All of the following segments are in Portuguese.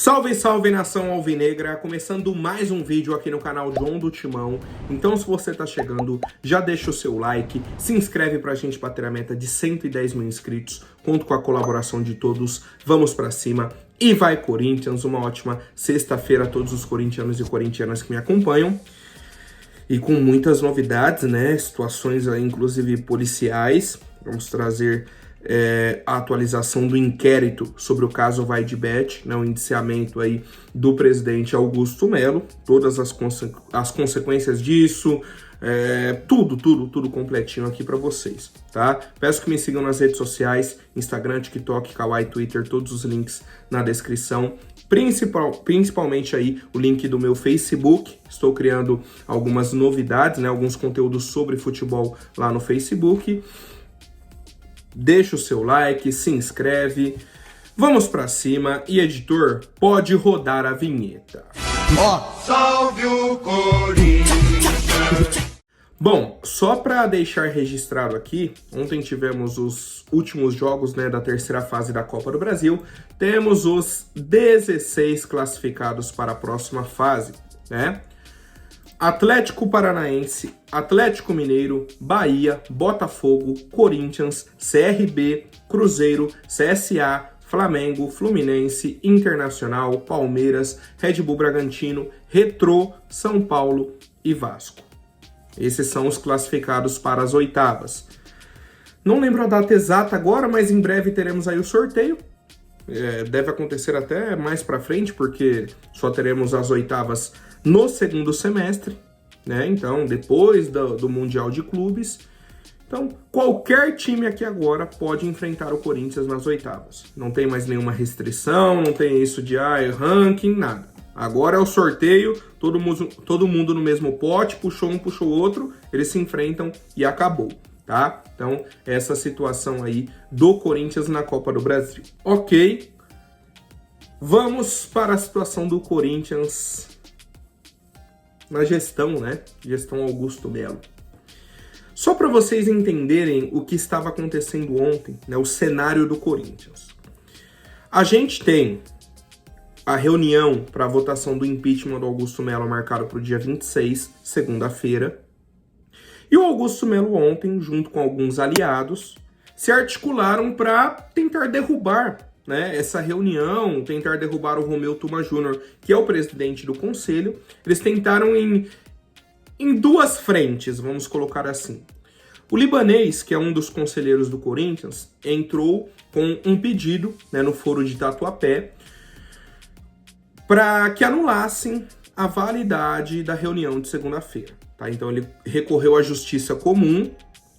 Salve, salve nação alvinegra, começando mais um vídeo aqui no canal João do Timão. Então se você tá chegando, já deixa o seu like, se inscreve pra gente bater a meta de 110 mil inscritos, conto com a colaboração de todos, vamos pra cima e vai Corinthians, uma ótima sexta-feira a todos os corintianos e corintianas que me acompanham. E com muitas novidades, né, situações aí, inclusive policiais, vamos trazer a atualização do inquérito sobre o caso VaideBet, né, o indiciamento aí do presidente Augusto Melo, todas as consequências disso, tudo completinho aqui para vocês, tá? Peço que me sigam nas redes sociais, Instagram, TikTok, Kawaii, Twitter, todos os links na descrição. Principalmente aí o link do meu Facebook, estou criando algumas novidades, né, alguns conteúdos sobre futebol lá no Facebook. Deixa o seu like, se inscreve, vamos pra cima e editor, pode rodar a vinheta. Salve o Corinthians! Bom, só para deixar registrado aqui, ontem tivemos os últimos jogos, né, da terceira fase da Copa do Brasil. Temos os 16 classificados para a próxima fase, né? Atlético Paranaense, Atlético Mineiro, Bahia, Botafogo, Corinthians, CRB, Cruzeiro, CSA, Flamengo, Fluminense, Internacional, Palmeiras, Red Bull Bragantino, Retrô, São Paulo e Vasco. Esses são os classificados para as oitavas. Não lembro a data exata agora, mas em breve teremos aí o sorteio. Deve acontecer até mais para frente, porque só teremos as oitavas no segundo semestre, né? Então, depois do Mundial de Clubes. Então, qualquer time aqui agora pode enfrentar o Corinthians nas oitavas. Não tem mais nenhuma restrição, não tem isso de ranking, nada. Agora é o sorteio, todo mundo no mesmo pote, puxou um, puxou o outro, eles se enfrentam e acabou, tá? Então, essa situação aí do Corinthians na Copa do Brasil. Ok, vamos para a situação do Corinthians na gestão, né? Gestão Augusto Melo. Só para vocês entenderem o que estava acontecendo ontem, né? O cenário do Corinthians. A gente tem a reunião para a votação do impeachment do Augusto Melo marcado para o dia 26, segunda-feira. E o Augusto Melo ontem, junto com alguns aliados, se articularam para tentar derrubar, né, essa reunião, tentar derrubar o Romeu Tuma Júnior, que é o presidente do conselho. Eles tentaram em duas frentes, vamos colocar assim. O libanês, que é um dos conselheiros do Corinthians, entrou com um pedido, né, no foro de Tatuapé, para que anulassem a validade da reunião de segunda-feira. Tá? Então ele recorreu à justiça comum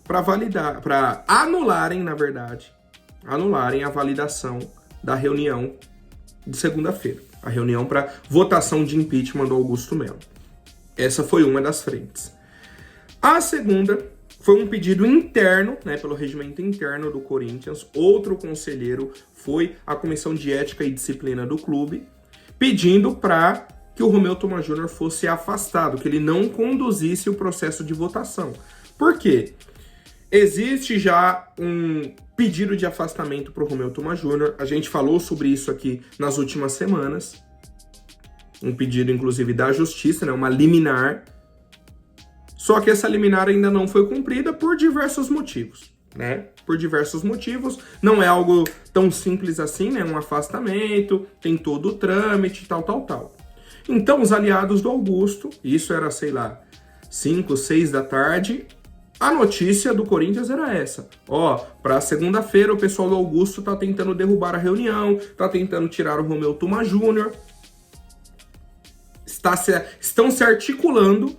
para anularem a validação da reunião de segunda-feira, a reunião para votação de impeachment do Augusto Melo. Essa foi uma das frentes. A segunda foi um pedido interno, né, pelo regimento interno do Corinthians. Outro conselheiro foi à Comissão de Ética e Disciplina do clube, pedindo para que o Romeu Tuma Júnior fosse afastado, que ele não conduzisse o processo de votação. Por quê? Existe já um pedido de afastamento para o Romeu Tuma Júnior. A gente falou sobre isso aqui nas últimas semanas. Um pedido, inclusive, da Justiça, né? Uma liminar. Só que essa liminar ainda não foi cumprida por diversos motivos, né? Por diversos motivos. Não é algo tão simples assim, né? Um afastamento, tem todo o trâmite, tal. Então, os aliados do Augusto, isso era, sei lá, 5, 6 da tarde, a notícia do Corinthians era essa. Para segunda-feira o pessoal do Augusto tá tentando derrubar a reunião, tá tentando tirar o Romeu Tuma Júnior. Estão se articulando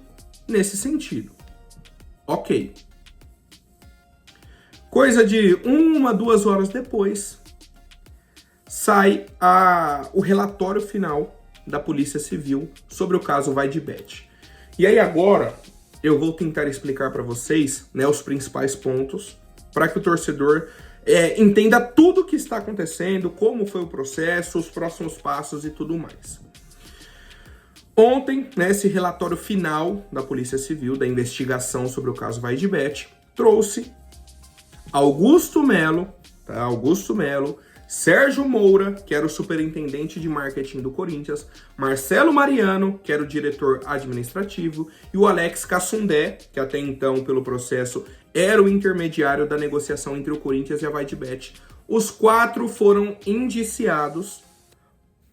nesse sentido. Ok. Coisa de 1, 2 horas depois, sai o relatório final da Polícia Civil sobre o caso VaideBet. E aí agora eu vou tentar explicar para vocês, né, os principais pontos, para que o torcedor entenda tudo o que está acontecendo, como foi o processo, os próximos passos e tudo mais. Ontem, né, esse relatório final da Polícia Civil, da investigação sobre o caso VaideBet, trouxe Augusto Melo, tá? Augusto Melo Sérgio Moura, que era o superintendente de marketing do Corinthians, Marcelo Mariano, que era o diretor administrativo, e o Alex Cassundé, que até então, pelo processo, era o intermediário da negociação entre o Corinthians e a VaidBet. Os 4 foram indiciados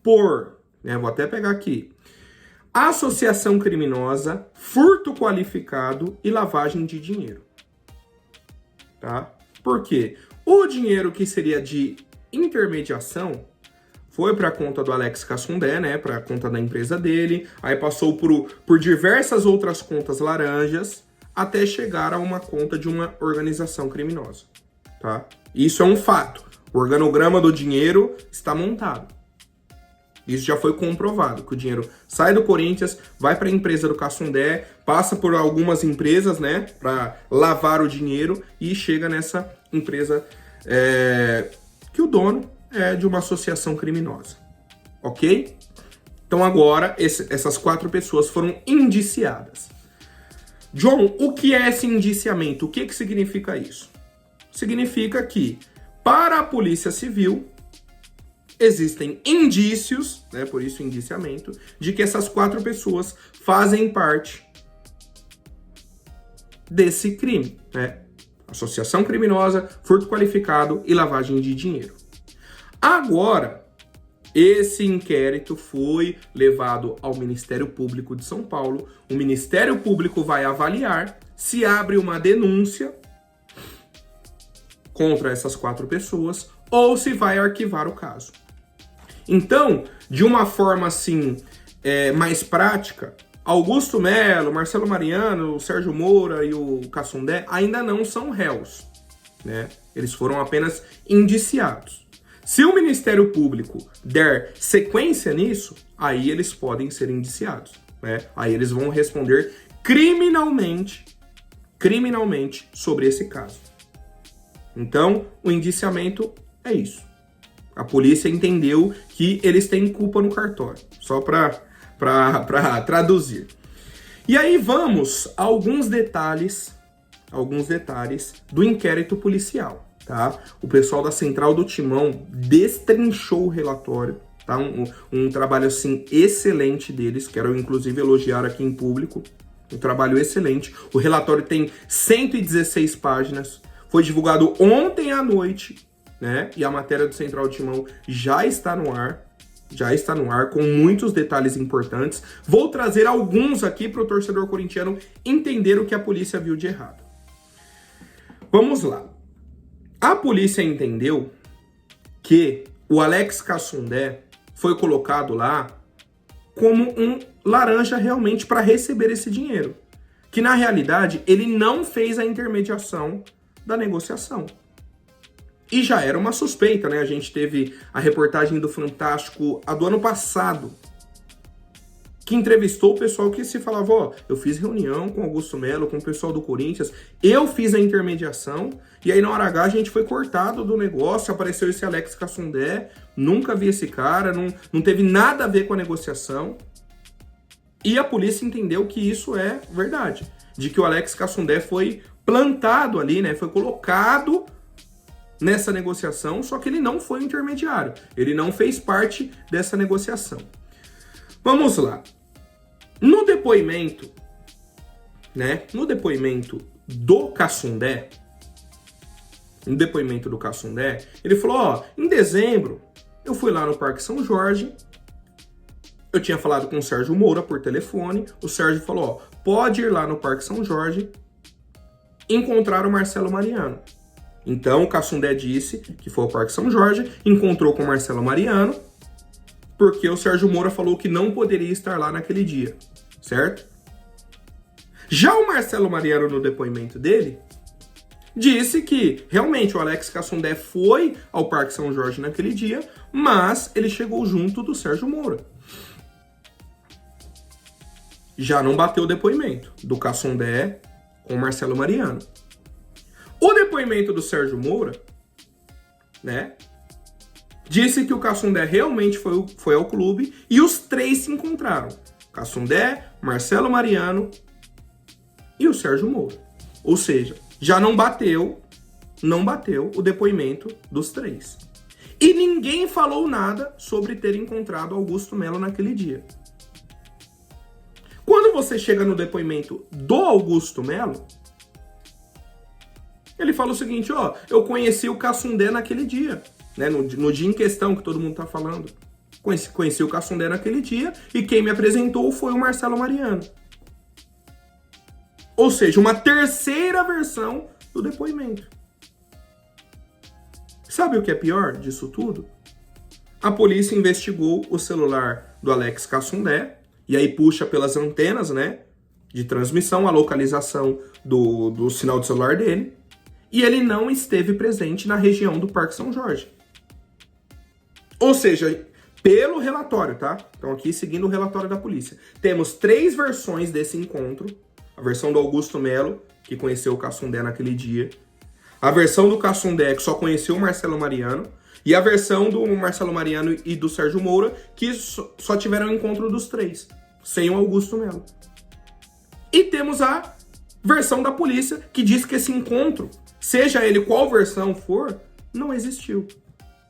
por, vou até pegar aqui, associação criminosa, furto qualificado e lavagem de dinheiro. Tá? Por quê? O dinheiro que seria de intermediação foi para a conta do Alex Cassundé, para a conta da empresa dele, aí passou por diversas outras contas laranjas, até chegar a uma conta de uma organização criminosa. Tá? Isso é um fato. O organograma do dinheiro está montado. Isso já foi comprovado, que o dinheiro sai do Corinthians, vai para a empresa do Cassundé, passa por algumas empresas, para lavar o dinheiro e chega nessa empresa que o dono é de uma associação criminosa. Ok? Então agora essas 4 pessoas foram indiciadas. John, o que é esse indiciamento? O que significa isso? Significa que, para a Polícia Civil, existem indícios, por isso indiciamento, de que essas 4 pessoas fazem parte desse crime, associação criminosa, furto qualificado e lavagem de dinheiro. Agora, esse inquérito foi levado ao Ministério Público de São Paulo. O Ministério Público vai avaliar se abre uma denúncia contra essas 4 pessoas ou se vai arquivar o caso. Então, de uma forma assim, mais prática, Augusto Melo, Marcelo Mariano, o Sérgio Moura e o Cassundé ainda não são réus, Eles foram apenas indiciados. Se o Ministério Público der sequência nisso, aí eles podem ser indiciados, Aí eles vão responder criminalmente sobre esse caso. Então, o indiciamento é isso. A polícia entendeu que eles têm culpa no cartório, só para traduzir. E aí vamos a alguns detalhes do inquérito policial, tá? O pessoal da Central do Timão destrinchou o relatório, tá? Um trabalho, assim, excelente deles, quero inclusive elogiar aqui em público, um trabalho excelente. O relatório tem 116 páginas, foi divulgado ontem à noite, e a matéria do Central do Timão já está no ar, com muitos detalhes importantes. Vou trazer alguns aqui para o torcedor corintiano entender o que a polícia viu de errado. Vamos lá. A polícia entendeu que o Alex Cassundé foi colocado lá como um laranja realmente para receber esse dinheiro. Que na realidade ele não fez a intermediação da negociação. E já era uma suspeita, A gente teve a reportagem do Fantástico do ano passado, que entrevistou o pessoal que se falava, eu fiz reunião com o Augusto Melo, com o pessoal do Corinthians, eu fiz a intermediação, e aí na hora H a gente foi cortado do negócio, apareceu esse Alex Cassundé, nunca vi esse cara, não teve nada a ver com a negociação, e a polícia entendeu que isso é verdade, de que o Alex Cassundé foi plantado ali, foi colocado nessa negociação, só que ele não foi intermediário, ele não fez parte dessa negociação. Vamos lá. No depoimento do Cassundé, ele falou, em dezembro, eu fui lá no Parque São Jorge, eu tinha falado com o Sérgio Moura por telefone, o Sérgio falou, pode ir lá no Parque São Jorge, encontrar o Marcelo Mariano. Então, o Cassundé disse que foi ao Parque São Jorge, encontrou com o Marcelo Mariano, porque o Sérgio Moura falou que não poderia estar lá naquele dia, certo? Já o Marcelo Mariano, no depoimento dele, disse que realmente o Alex Cassundé foi ao Parque São Jorge naquele dia, mas ele chegou junto do Sérgio Moura. Já não bateu o depoimento do Cassundé com o Marcelo Mariano. O depoimento do Sérgio Moura, disse que o Cassundé realmente foi ao clube e os 3 se encontraram. Cassundé, Marcelo Mariano e o Sérgio Moura. Ou seja, já não bateu o depoimento dos 3. E ninguém falou nada sobre ter encontrado Augusto Melo naquele dia. Quando você chega no depoimento do Augusto Melo, ele fala o seguinte, ó, eu conheci o Cassundé naquele dia, né, no dia em questão que todo mundo tá falando. Conheci o Cassundé naquele dia e quem me apresentou foi o Marcelo Mariano. Ou seja, uma terceira versão do depoimento. Sabe o que é pior disso tudo? A polícia investigou o celular do Alex Cassundé e aí puxa pelas antenas, né, de transmissão, a localização do sinal de celular dele. E ele não esteve presente na região do Parque São Jorge. Ou seja, pelo relatório, tá? Então aqui seguindo o relatório da polícia. Temos 3 versões desse encontro. A versão do Augusto Melo, que conheceu o Cassundé naquele dia. A versão do Cassundé, que só conheceu o Marcelo Mariano. E a versão do Marcelo Mariano e do Sérgio Moura, que só tiveram o encontro dos 3, sem o Augusto Melo. E temos a versão da polícia, que diz que esse encontro, seja ele qual versão for, não existiu.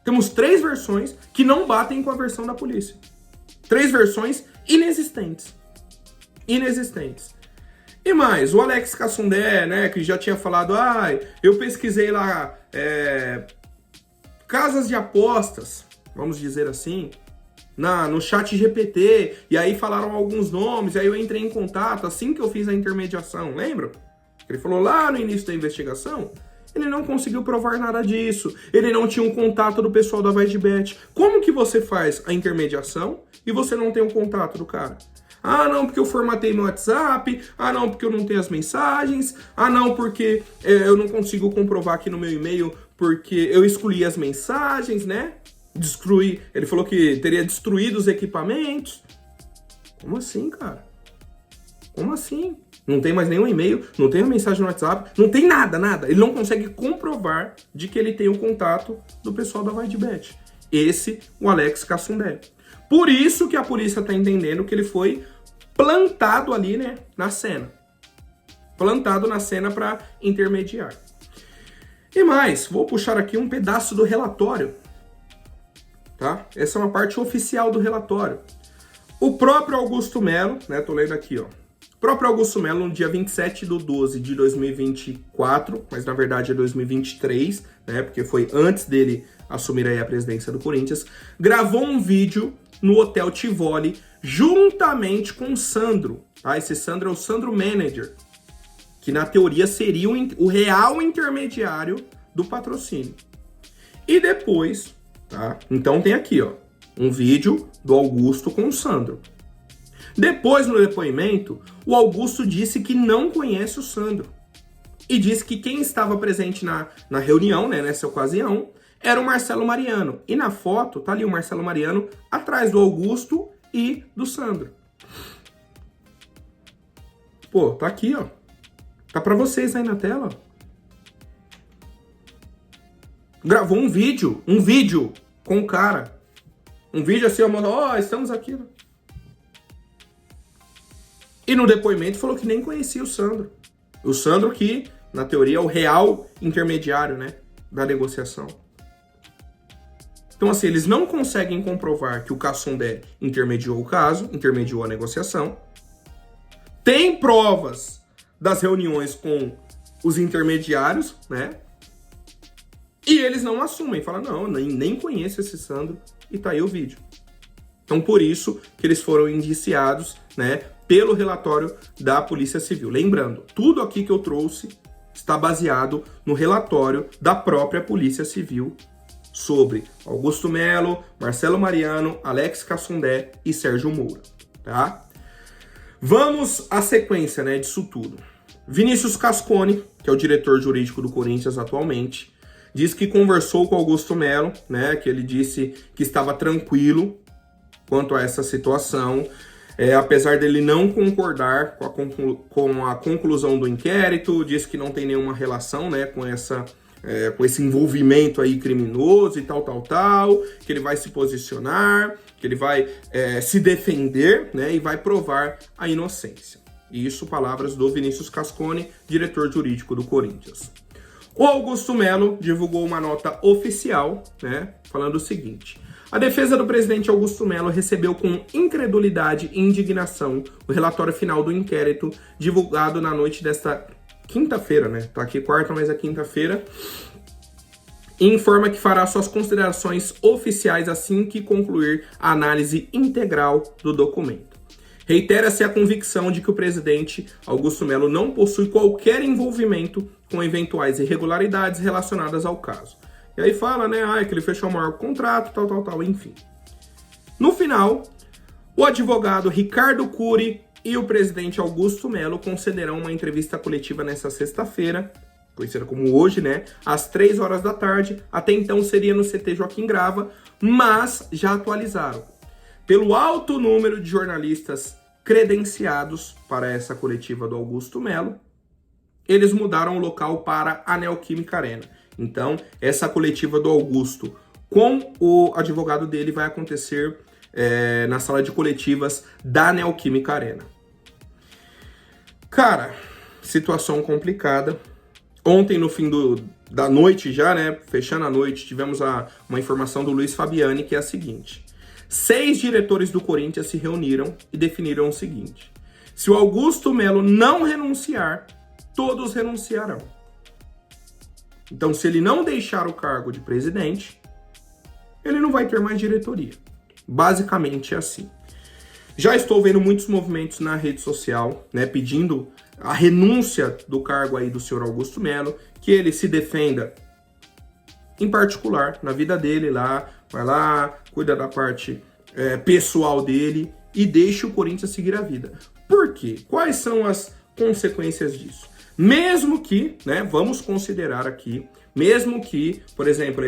Temos 3 versões que não batem com a versão da polícia. 3 versões inexistentes. Inexistentes. E mais, o Alex Cassundé, né, que já tinha falado, eu pesquisei lá casas de apostas, vamos dizer assim, no chat GPT, e aí falaram alguns nomes, e aí eu entrei em contato assim que eu fiz a intermediação, lembra? Ele falou lá no início da investigação, ele não conseguiu provar nada disso, ele não tinha um contato do pessoal da VaidBet. Como que você faz a intermediação e você não tem o contato do cara? Ah, não, porque eu formatei meu WhatsApp. Ah, não, porque eu não tenho as mensagens. Ah, não, porque eu não consigo comprovar aqui no meu e-mail porque eu excluí as mensagens, né? Destruí. Ele falou que teria destruído os equipamentos. Como assim, cara? Como assim? Não tem mais nenhum e-mail, não tem a mensagem no WhatsApp, não tem nada, nada. Ele não consegue comprovar de que ele tem o contato do pessoal da VaidBet. Esse, o Alex Cassundé. Por isso que a polícia tá entendendo que ele foi plantado ali, né, na cena. Plantado na cena para intermediar. E mais, vou puxar aqui um pedaço do relatório, tá? Essa é uma parte oficial do relatório. O próprio Augusto Melo, né, tô lendo aqui, ó. O próprio Augusto Melo, no dia 27/12/2024, mas na verdade é 2023, né, porque foi antes dele assumir aí a presidência do Corinthians, gravou um vídeo no Hotel Tivoli, juntamente com o Sandro. Tá? Esse Sandro é o Sandro Manager, que na teoria seria o real intermediário do patrocínio. E depois, tá? Então tem aqui, ó, um vídeo do Augusto com o Sandro. Depois, no depoimento, o Augusto disse que não conhece o Sandro. E disse que quem estava presente na reunião, né, nessa ocasião, era o Marcelo Mariano. E na foto, tá ali o Marcelo Mariano atrás do Augusto e do Sandro. Pô, tá aqui, ó. Tá pra vocês aí na tela. Gravou um vídeo com o cara. Um vídeo assim, ó, estamos aqui. E no depoimento falou que nem conhecia o Sandro. O Sandro que, na teoria, é o real intermediário, né, da negociação. Então, assim, eles não conseguem comprovar que o Cassundé intermediou o caso, intermediou a negociação. Tem provas das reuniões com os intermediários, né? E eles não assumem, falam, não, nem conheço esse Sandro, e tá aí o vídeo. Então, por isso que eles foram indiciados, né, pelo relatório da Polícia Civil. Lembrando, tudo aqui que eu trouxe está baseado no relatório da própria Polícia Civil sobre Augusto Melo, Marcelo Mariano, Alex Cassundé e Sérgio Moura, tá? Vamos à sequência, né, disso tudo. Vinícius Cascone, que é o diretor jurídico do Corinthians atualmente, diz que conversou com Augusto Melo, né, que ele disse que estava tranquilo quanto a essa situação, apesar dele não concordar com a conclusão do inquérito, diz que não tem nenhuma relação, né, com esse envolvimento aí criminoso e tal, que ele vai se posicionar, que ele vai se defender, né, e vai provar a inocência. Isso, palavras do Vinícius Cascone, diretor jurídico do Corinthians. O Augusto Melo divulgou uma nota oficial, né, falando o seguinte: a defesa do presidente Augusto Melo recebeu com incredulidade e indignação o relatório final do inquérito divulgado na noite desta quinta-feira, né? Tá aqui quarta, mas é quinta-feira. E informa que fará suas considerações oficiais assim que concluir a análise integral do documento. Reitera-se a convicção de que o presidente Augusto Melo não possui qualquer envolvimento com eventuais irregularidades relacionadas ao caso. E aí fala, né, que ele fechou o maior contrato, tal, enfim. No final, o advogado Ricardo Cury e o presidente Augusto Melo concederão uma entrevista coletiva nesta sexta-feira, conhecida como hoje, né, às 3 horas da tarde. Até então seria no CT Joaquim Grava, mas já atualizaram. Pelo alto número de jornalistas credenciados para essa coletiva do Augusto Melo, eles mudaram o local para a Neoquímica Arena. Então, essa coletiva do Augusto com o advogado dele vai acontecer na sala de coletivas da Neoquímica Arena. Cara, situação complicada. Ontem, no fim da noite já, né, fechando a noite, tivemos uma informação do Luiz Fabiani, que é a seguinte: 6 diretores do Corinthians se reuniram e definiram o seguinte: se o Augusto Melo não renunciar, todos renunciarão. Então, se ele não deixar o cargo de presidente, ele não vai ter mais diretoria. Basicamente é assim. Já estou vendo muitos movimentos na rede social, né, pedindo a renúncia do cargo aí do senhor Augusto Melo, que ele se defenda em particular, na vida dele lá, vai lá, cuida da parte pessoal dele e deixe o Corinthians seguir a vida. Por quê? Quais são as consequências disso? Mesmo que, né, vamos considerar aqui, mesmo que, por exemplo,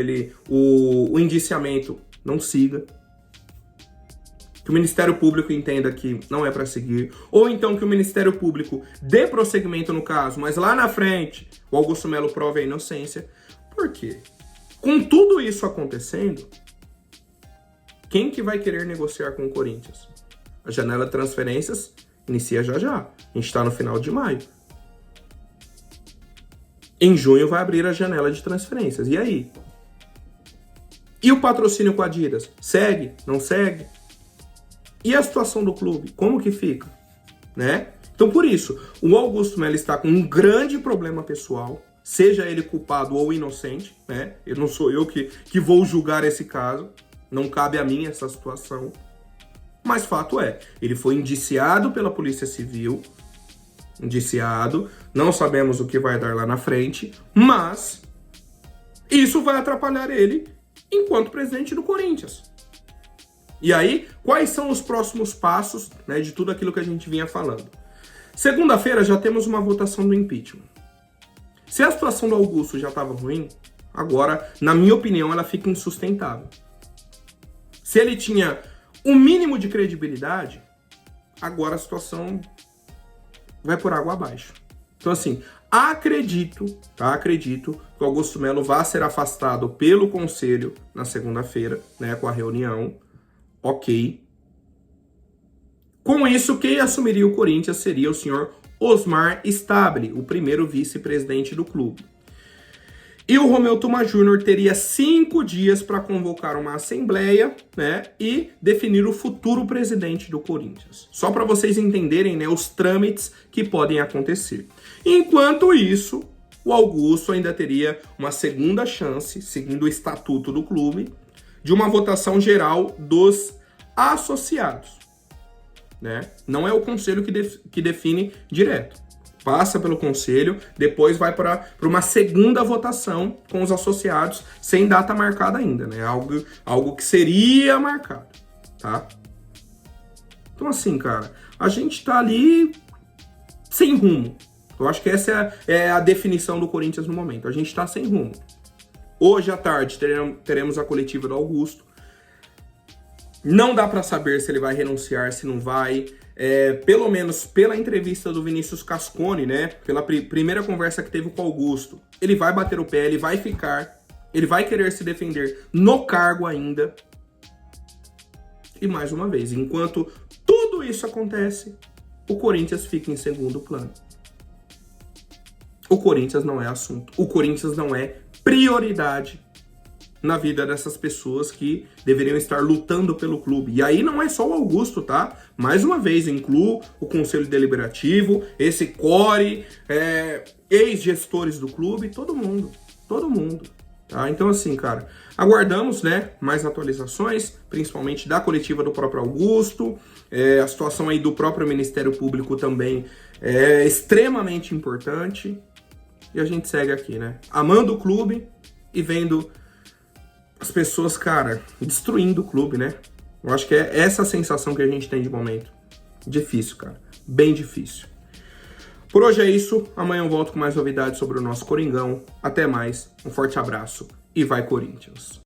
o indiciamento não siga, que o Ministério Público entenda que não é para seguir, ou então que o Ministério Público dê prosseguimento no caso, mas lá na frente o Augusto Melo prove a inocência. Por quê? Com tudo isso acontecendo, quem que vai querer negociar com o Corinthians? A janela de transferências inicia já. A gente está no final de maio. Em junho vai abrir a janela de transferências. E aí? E o patrocínio com a Adidas? Segue? Não segue? E a situação do clube? Como que fica? Né? Então, por isso, o Augusto Melo está com um grande problema pessoal, seja ele culpado ou inocente, né? Não sou eu que vou julgar esse caso, não cabe a mim essa situação. Mas fato é, ele foi indiciado pela Polícia Civil, não sabemos o que vai dar lá na frente, mas isso vai atrapalhar ele enquanto presidente do Corinthians. E aí, quais são os próximos passos, né, de tudo aquilo que a gente vinha falando? Segunda-feira já temos uma votação do impeachment. Se a situação do Augusto já estava ruim, agora, na minha opinião, ela fica insustentável. Se ele tinha o mínimo de credibilidade, agora a situação vai por água abaixo. Então, assim, acredito que o Augusto Melo vai ser afastado pelo Conselho na segunda-feira, né, com a reunião. Ok. Com isso, quem assumiria o Corinthians seria o senhor Osmar Stabile, o primeiro vice-presidente do clube. E o Romeu Tuma Júnior teria 5 dias para convocar uma assembleia, né, e definir o futuro presidente do Corinthians. Só para vocês entenderem, né, os trâmites que podem acontecer. Enquanto isso, o Augusto ainda teria uma segunda chance, seguindo o estatuto do clube, de uma votação geral dos associados, né? Não é o conselho que define direto. Passa pelo conselho, depois vai para uma segunda votação com os associados, sem data marcada ainda, né? Algo que seria marcado, tá? Então, assim, cara, a gente tá ali sem rumo. Eu acho que essa é a definição do Corinthians no momento. A gente tá sem rumo. Hoje à tarde teremos a coletiva do Augusto. Não dá para saber se ele vai renunciar, se não vai. Pelo menos pela entrevista do Vinícius Cascone, né? Pela primeira conversa que teve com o Augusto. Ele vai bater o pé, ele vai ficar. Ele vai querer se defender no cargo ainda. E mais uma vez, enquanto tudo isso acontece, o Corinthians fica em segundo plano. o Corinthians não é assunto. O Corinthians não é prioridade na vida dessas pessoas que deveriam estar lutando pelo clube. E aí não é só o Augusto, tá? Mais uma vez, incluo o Conselho Deliberativo, esse core, ex-gestores do clube, todo mundo. Tá? Então assim, cara, aguardamos, né, mais atualizações, principalmente da coletiva do próprio Augusto, a situação aí do próprio Ministério Público também é extremamente importante, e a gente segue aqui, né, amando o clube e vendo as pessoas, cara, destruindo o clube, né? Eu acho que é essa a sensação que a gente tem de momento. Difícil, cara, bem difícil. Por hoje é isso, amanhã eu volto com mais novidades sobre o nosso Coringão. Até mais, um forte abraço e vai Corinthians!